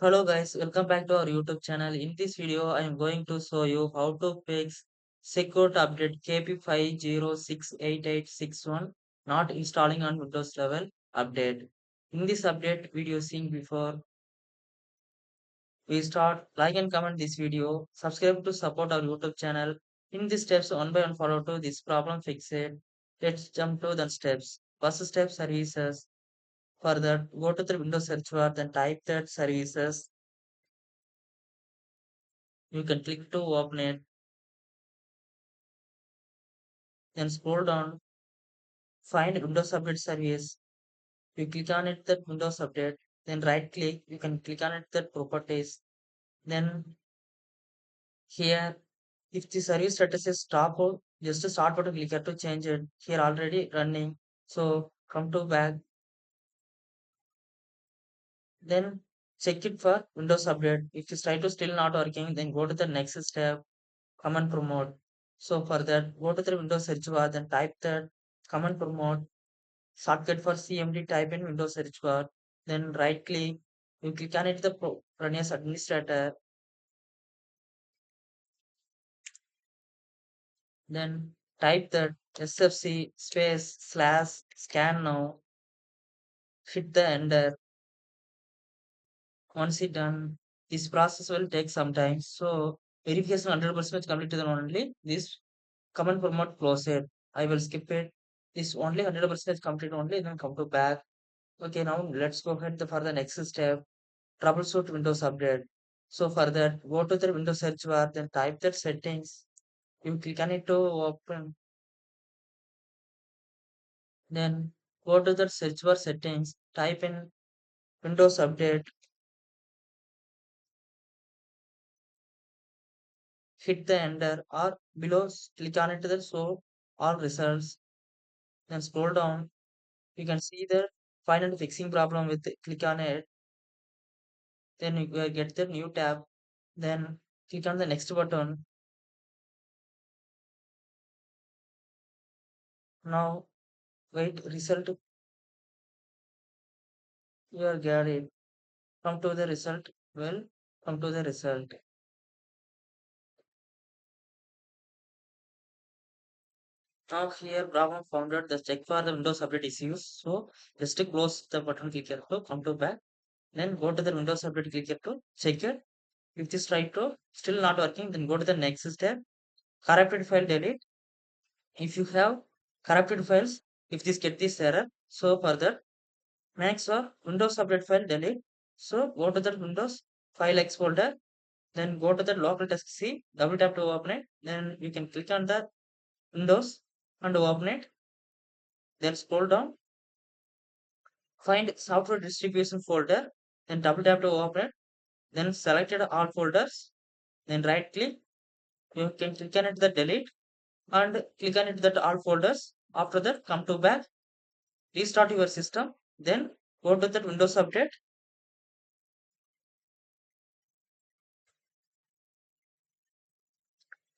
Hello guys, welcome back to our YouTube channel. In this video, I am going to show you how to fix security update KB5068861 not installing on Windows level update. In this update video seen before, we start like and comment this video, subscribe to support our YouTube channel. In these steps, one by one follow to this problem fix it. Let's jump to the steps. First step services. For that, go to the Windows search bar, then type that services. You can click to open it. Then scroll down, find Windows Update service. You click on it that Windows Update. Then right click. You can click on it that properties. Then here, if the service status is stop out, just start button click here to change it. Here already running. So come to back. Then check it for Windows Update. If it's try to still not working, then go to the next step. Command promote. So for that, go to the Windows search bar. Then type that command promote. Shortcut for CMD, type in Windows search bar, then right click, you click on it the run as administrator, then type the SFC space slash scan now, hit the enter. Once it done, this process will take some time. So verification 100% completed only. This command format close it. I will skip it. This only 100% complete only, then come to back. Okay, now let's go ahead for the next step. Troubleshoot Windows Update. So for that, go to the Windows search bar, then type that settings. You click on it to open. Then go to the search bar settings, type in Windows Update, hit the enter or below, click on it to the show all results. Then scroll down. You can see the find and fixing problem with click on it. Then you will get the new tab. Then click on the next button. Now wait result. You are get it. Come to the result. Well, come to the result. Now here problem found out the check for the Windows Update issues. So just to close the button click here to come to back. Then go to the Windows Update click here to check it. If this try to still not working, then go to the next step. Corrupted file delete. If you have corrupted files, if this get this error, so further next or Windows Update file delete. So go to the Windows file X folder. Then go to the local disk C. Double tap to open it. Then you can click on the Windows and open it. Then scroll down, find software distribution folder, then double tap to open it, then selected all folders, then right click, you can click on it the delete and click on it that all folders. After that, come to back, restart your system, then go to that Windows Update,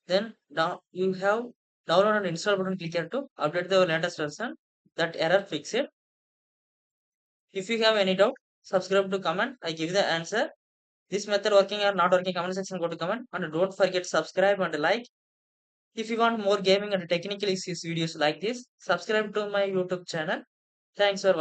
then now you have download and install button click here to update the latest version. That error fix it. If you have any doubt, subscribe to comment. I give the answer. This method working or not working, comment section go to comment and don't forget subscribe and like. If you want more gaming and technical issues videos like this, subscribe to my YouTube channel. Thanks for watching.